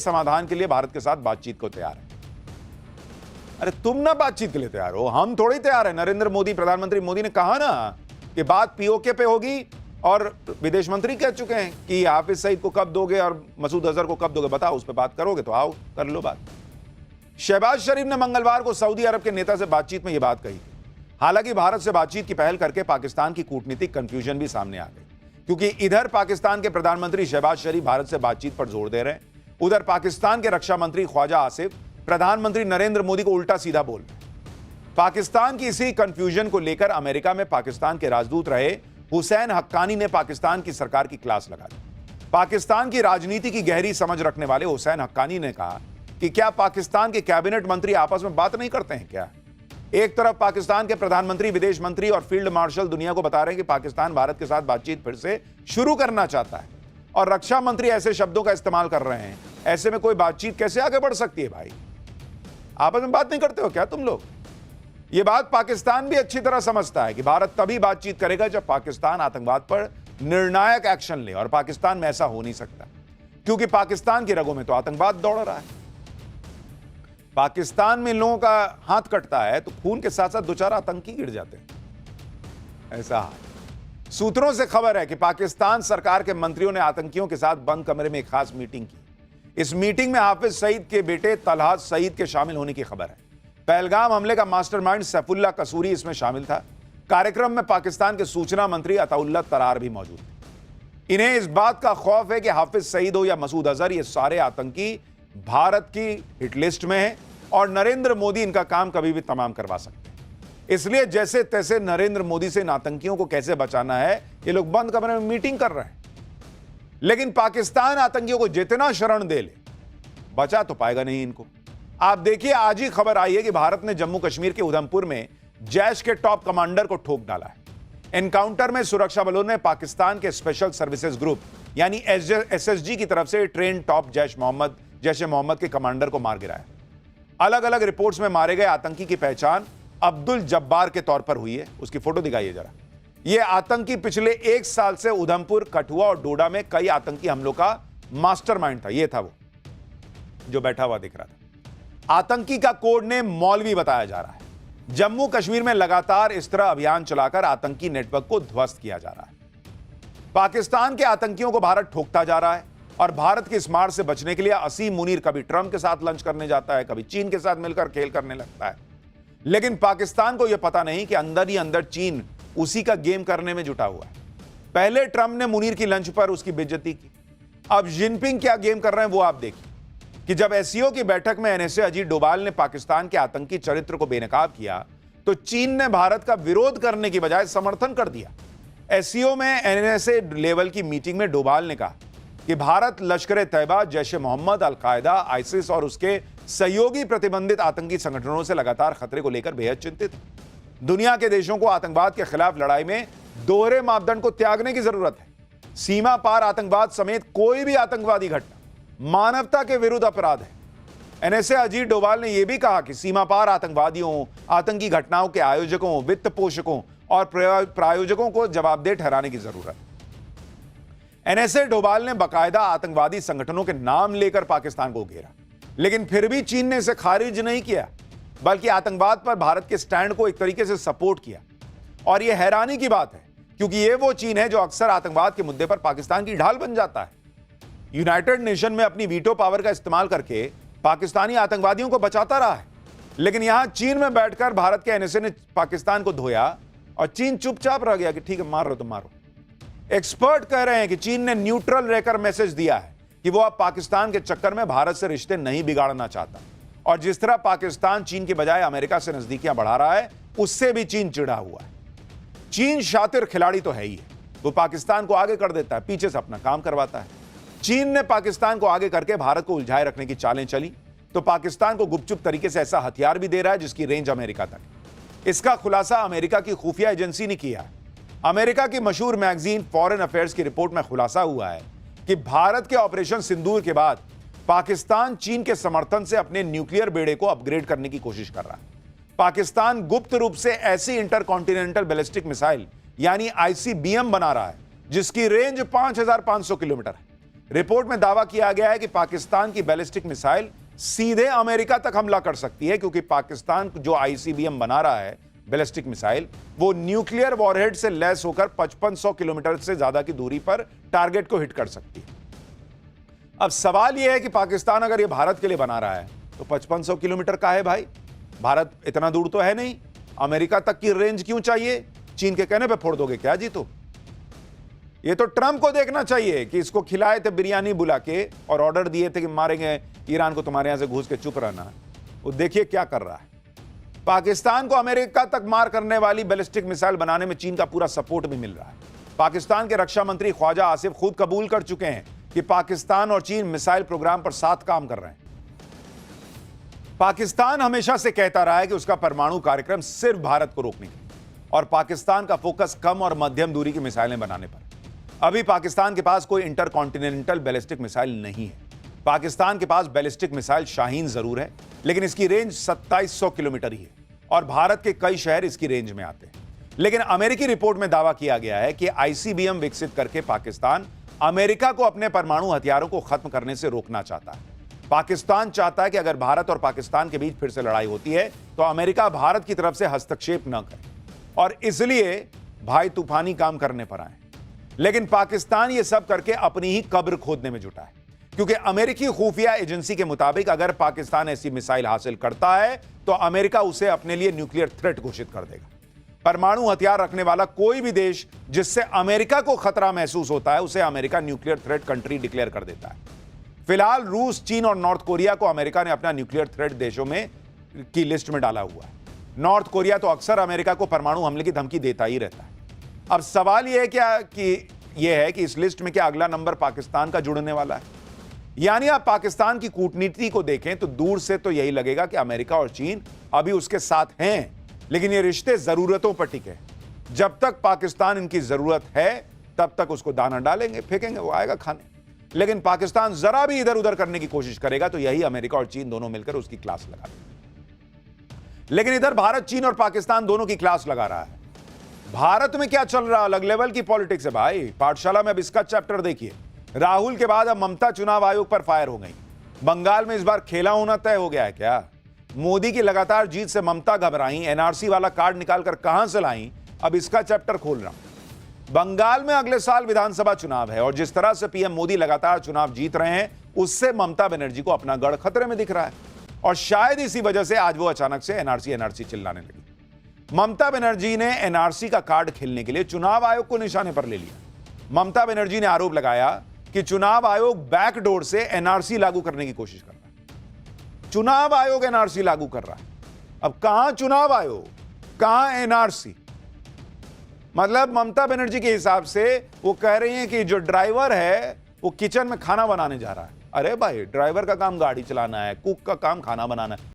समाधान के लिए भारत के साथ बातचीत को तैयार है। अरे तुम ना बातचीत के लिए तैयार हो, हम थोड़ी तैयार है। नरेंद्र मोदी, प्रधानमंत्री मोदी ने कहा ना कि बात पीओके पे होगी और विदेश मंत्री कह चुके हैं कि हाफिज सईद को कब दोगे और मसूद अजहर को कब दोगे, बताओ उस पर बात करोगे तो आओ कर लो बात। शहबाज शरीफ ने मंगलवार को सऊदी अरब के नेता से बातचीत में यह बात कही। हालांकि भारत से बातचीत की पहल करके पाकिस्तान की कूटनीतिक कंफ्यूजन भी सामने आ गई, क्योंकि इधर पाकिस्तान के प्रधानमंत्री शहबाज शरीफ भारत से बातचीत पर जोर दे रहे हैं, उधर पाकिस्तान के रक्षा मंत्री ख्वाजा आसिफ प्रधानमंत्री नरेंद्र मोदी को उल्टा सीधा बोल रहे हैं। पाकिस्तान की इसी कंफ्यूजन को लेकर अमेरिका में पाकिस्तान के राजदूत रहे हुसैन हक्कानी ने पाकिस्तान की सरकार की क्लास लगा दी। पाकिस्तान की राजनीति की गहरी समझ रखने वाले हुसैन हक्कानी ने कहा कि क्या पाकिस्तान के कैबिनेट मंत्री आपस में बात नहीं करते हैं क्या? एक तरफ पाकिस्तान के प्रधानमंत्री, विदेश मंत्री और फील्ड मार्शल दुनिया को बता रहे हैं कि पाकिस्तान भारत के साथ बातचीत फिर से शुरू करना चाहता है, और रक्षा मंत्री ऐसे शब्दों का इस्तेमाल कर रहे हैं। ऐसे में कोई बातचीत कैसे आगे बढ़ सकती है भाई? आपस में बात नहीं करते हो क्या तुम लोग? यह बात पाकिस्तान भी अच्छी तरह समझता है कि भारत तभी बातचीत करेगा जब पाकिस्तान आतंकवाद पर निर्णायक एक्शन ले, और पाकिस्तान में ऐसा हो नहीं सकता क्योंकि पाकिस्तान की रगों में तो आतंकवाद दौड़ रहा है। पाकिस्तान में लोगों का हाथ कटता है तो खून के साथ साथ दो चार आतंकी गिर जाते हैं, ऐसा है। सूत्रों से खबर है कि पाकिस्तान सरकार के मंत्रियों ने आतंकियों के साथ बंद कमरे में एक खास मीटिंग की। इस मीटिंग में हाफिज सईद के बेटे तलहात सईद के शामिल होने की खबर है। पहलगाम हमले का मास्टरमाइंड सैफुल्लाह कसूरी इसमें शामिल था। कार्यक्रम में पाकिस्तान के सूचना मंत्री अताउल्लाह तरार भी मौजूद थे। इन्हें इस बात का खौफ है कि हाफिज सईद हो या मसूद अजहर, ये सारे आतंकी भारत की हिट लिस्ट में है और नरेंद्र मोदी इनका काम कभी भी तमाम करवा सकते हैं। इसलिए जैसे तैसे नरेंद्र मोदी से इन आतंकियों को कैसे बचाना है, ये लोग बंद कमरे में मीटिंग कर रहे हैं। लेकिन पाकिस्तान आतंकियों को जितना शरण दे ले, बचा तो पाएगा नहीं इनको। आप देखिए, आज ही खबर आई है कि भारत ने जम्मू कश्मीर के उधमपुर में जैश के टॉप कमांडर को ठोक डाला है। एनकाउंटर में सुरक्षा बलों ने पाकिस्तान के स्पेशल सर्विसेज ग्रुप यानी एसएसजी की तरफ से ट्रेन टॉप जैश ए मोहम्मद के कमांडर को मार गिराया। अलग अलग रिपोर्ट्स में मारे गए आतंकी की पहचान अब्दुल जब्बार के तौर पर हुई है। उसकी फोटो दिखाइए जरा। यह आतंकी पिछले एक साल से उधमपुर, कठुआ और डोडा में कई आतंकी हमलों का मास्टरमाइंड था। यह था वो जो बैठा हुआ दिख रहा था। आतंकी का कोड नेम मौलवी बताया जा रहा है। जम्मू कश्मीर में लगातार इस तरह अभियान चलाकर आतंकी नेटवर्क को ध्वस्त किया जा रहा है। पाकिस्तान के आतंकियों को भारत ठोकता जा रहा है और भारत की इस मार से बचने के लिए असीम मुनीर कभी ट्रंप के साथ लंच करने जाता है, कभी चीन के साथ मिलकर खेल करने लगता है। लेकिन पाकिस्तान को यह पता नहीं कि अंदर ही अंदर चीन उसी का गेम करने में जुटा हुआ है। पहले ट्रंप ने मुनीर की लंच पर उसकी बेइज्जती की, अब जिनपिंग क्या गेम कर रहे हैं वो आप देखिए कि जब एससीओ की बैठक में एनएसए अजीत डोभाल ने पाकिस्तान के आतंकी चरित्र को बेनकाब किया तो चीन ने भारत का विरोध करने की बजाय समर्थन कर दिया। एससीओ में एनएसए लेवल की मीटिंग में डोभाल ने कहा कि भारत लश्कर तैयबा, जैश ए मोहम्मद, अल-कायदा, आईसिस और उसके सहयोगी प्रतिबंधित आतंकी संगठनों से लगातार खतरे को लेकर बेहद चिंतित है। दुनिया के देशों को आतंकवाद के खिलाफ लड़ाई में दोहरे मापदंड को त्यागने की जरूरत है। सीमा पार आतंकवाद समेत कोई भी आतंकवादी घटना मानवता के विरुद्ध अपराध है। एनएसए अजीत डोभाल ने यह भी कहा कि सीमा पार आतंकवादियों, आतंकी घटनाओं के आयोजकों, वित्त पोषकों और प्रायोजकों को जवाबदेह ठहराने की जरूरत है। एनएसए डोभाल ने बाकायदा आतंकवादी संगठनों के नाम लेकर पाकिस्तान को घेरा, लेकिन फिर भी चीन ने इसे खारिज नहीं किया, बल्कि आतंकवाद पर भारत के स्टैंड को एक तरीके से सपोर्ट किया। और यह हैरानी की बात है क्योंकि यह वो चीन है जो अक्सर आतंकवाद के मुद्दे पर पाकिस्तान की ढाल बन जाता है। यूनाइटेड नेशन में अपनी वीटो पावर का इस्तेमाल करके पाकिस्तानी आतंकवादियों को बचाता रहा है, लेकिन यहां चीन में बैठकर भारत के एनएसए ने पाकिस्तान को धोया और चीन चुपचाप रह गया कि ठीक है, मार रहे हो तो मारो। एक्सपर्ट कह रहे हैं कि चीन ने न्यूट्रल रहकर मैसेज दिया है कि वो अब पाकिस्तान के चक्कर में भारत से रिश्ते नहीं बिगाड़ना चाहता, और जिस तरह पाकिस्तान चीन के बजाय अमेरिका से नजदीकियां बढ़ा रहा है उससे भी चीन चिढ़ा हुआ है। चीन शातिर खिलाड़ी तो है ही है, वो पाकिस्तान को आगे कर देता है, पीछे से अपना काम करवाता है। चीन ने पाकिस्तान को आगे करके भारत को उलझाए रखने की चालें चली तो पाकिस्तान को गुपचुप तरीके से ऐसा हथियार भी दे रहा है जिसकी रेंज अमेरिका तक। इसका खुलासा अमेरिका की खुफिया एजेंसी ने किया है। अमेरिका की मशहूर मैगजीन फॉरेन अफेयर्स की रिपोर्ट में खुलासा हुआ है कि भारत के ऑपरेशन सिंदूर के बाद पाकिस्तान चीन के समर्थन से अपने न्यूक्लियर बेड़े को अपग्रेड करने की कोशिश कर रहा है। पाकिस्तान गुप्त रूप से ऐसी इंटरकॉन्टिनेंटल बैलिस्टिक मिसाइल यानी आईसीबीएम बना रहा है जिसकी रेंज 5500 किलोमीटर है। रिपोर्ट में दावा किया गया है कि पाकिस्तान की बैलिस्टिक मिसाइल सीधे अमेरिका तक हमला कर सकती है, क्योंकि पाकिस्तान जो आईसीबीएम बना रहा है बैलिस्टिक मिसाइल, वो न्यूक्लियर वॉरहेड से लैस होकर 5500 किलोमीटर से ज्यादा की दूरी पर टारगेट को हिट कर सकती है। अब सवाल यह है कि पाकिस्तान अगर ये भारत के लिए बना रहा है तो 5500 किलोमीटर का है भाई, भारत इतना दूर तो है नहीं, अमेरिका तक की रेंज क्यों चाहिए? चीन के कहने पे फोड़ दोगे क्या जी? तो ये तो ट्रंप को देखना चाहिए कि इसको खिलाए थे बिरयानी बुला के और ऑर्डर दिए थे कि मारेंगे ईरान को, तुम्हारे यहां से घुस के चुप रहना। वो देखिए क्या कर रहा है। पाकिस्तान को अमेरिका तक मार करने वाली बैलिस्टिक मिसाइल बनाने में चीन का पूरा सपोर्ट भी मिल रहा है। पाकिस्तान के रक्षा मंत्री ख्वाजा आसिफ खुद कबूल कर चुके हैं कि पाकिस्तान और चीन मिसाइल प्रोग्राम पर साथ काम कर रहे हैं। पाकिस्तान हमेशा से कहता रहा है कि उसका परमाणु कार्यक्रम सिर्फ भारत को रोकने के लिए, और पाकिस्तान का फोकस कम और मध्यम दूरी की मिसाइलें बनाने पर। अभी पाकिस्तान के पास कोई इंटरकॉन्टिनेंटल बैलिस्टिक मिसाइल नहीं है। पाकिस्तान के पास बैलिस्टिक मिसाइल शाहीन जरूर है, लेकिन इसकी रेंज 2700 किलोमीटर ही है और भारत के कई शहर इसकी रेंज में आते हैं। लेकिन अमेरिकी रिपोर्ट में दावा किया गया है कि आईसीबीएम विकसित करके पाकिस्तान अमेरिका को अपने परमाणु हथियारों को खत्म करने से रोकना चाहता है। पाकिस्तान चाहता है कि अगर भारत और पाकिस्तान के बीच फिर से लड़ाई होती है तो अमेरिका भारत की तरफ से हस्तक्षेप न करे, और इसलिए भाई तूफानी काम करने पर आए। लेकिन पाकिस्तान यह सब करके अपनी ही कब्र खोदने में जुटा है, क्योंकि अमेरिकी खुफिया एजेंसी के मुताबिक अगर पाकिस्तान ऐसी मिसाइल हासिल करता है तो अमेरिका उसे अपने लिए न्यूक्लियर थ्रेट घोषित कर देगा। परमाणु हथियार रखने वाला कोई भी देश जिससे अमेरिका को खतरा महसूस होता है उसे America nuclear threat country declare कर देता है। फिलहाल रूस, चीन और नॉर्थ कोरिया को अमेरिका ने अपना न्यूक्लियर थ्रेट देशों में की लिस्ट में डाला हुआ है। नॉर्थ कोरिया तो अक्सर अमेरिका को परमाणु हमले की धमकी देता ही रहता है। अब सवाल यह है कि इस लिस्ट में क्या अगला नंबर पाकिस्तान का जुड़ने वाला है? यानी आप पाकिस्तान की कूटनीति को देखें तो दूर से तो यही लगेगा कि अमेरिका और चीन अभी उसके साथ हैं, लेकिन ये रिश्ते जरूरतों पर टिके। जब तक पाकिस्तान इनकी जरूरत है तब तक उसको दाना डालेंगे, फेंकेंगे, वो आएगा खाने। लेकिन पाकिस्तान जरा भी इधर उधर करने की कोशिश करेगा तो यही अमेरिका और चीन दोनों मिलकर उसकी क्लास लगा देंगे। लेकिन इधर भारत, चीन और पाकिस्तान दोनों की क्लास लगा रहा है। भारत में क्या चल रहा, अलग लेवल की पॉलिटिक्स है भाई। पाठशाला में अब इसका चैप्टर देखिए। राहुल के बाद अब ममता चुनाव आयोग पर फायर हो गई। बंगाल में इस बार खेला होना तय हो गया है क्या? मोदी की लगातार जीत से ममता घबराई, एनआरसी वाला कार्ड निकालकर कहां से लाई, अब इसका चैप्टर खोल रहा हूं। बंगाल में अगले साल विधानसभा चुनाव है और जिस तरह से पीएम मोदी लगातार चुनाव जीत रहे हैं उससे ममता बनर्जी को अपना गढ़ खतरे में दिख रहा है, और शायद इसी वजह से आज वो अचानक से एनआरसी चिल्लाने लगी। ममता बनर्जी ने एनआरसी का कार्ड खेलने के लिए चुनाव आयोग को निशाने पर ले लिया। ममता बनर्जी ने आरोप लगाया कि चुनाव आयोग बैकडोर से एनआरसी लागू करने की कोशिश कर रहा है। चुनाव आयोग एनआरसी लागू कर रहा है। अब कहां चुनाव आयोग, कहां एनआरसी? मतलब ममता बनर्जी के हिसाब से वो कह रही हैं कि जो ड्राइवर है वो किचन में खाना बनाने जा रहा है। अरे भाई, ड्राइवर का काम गाड़ी चलाना है, कुक का काम खाना बनाना है।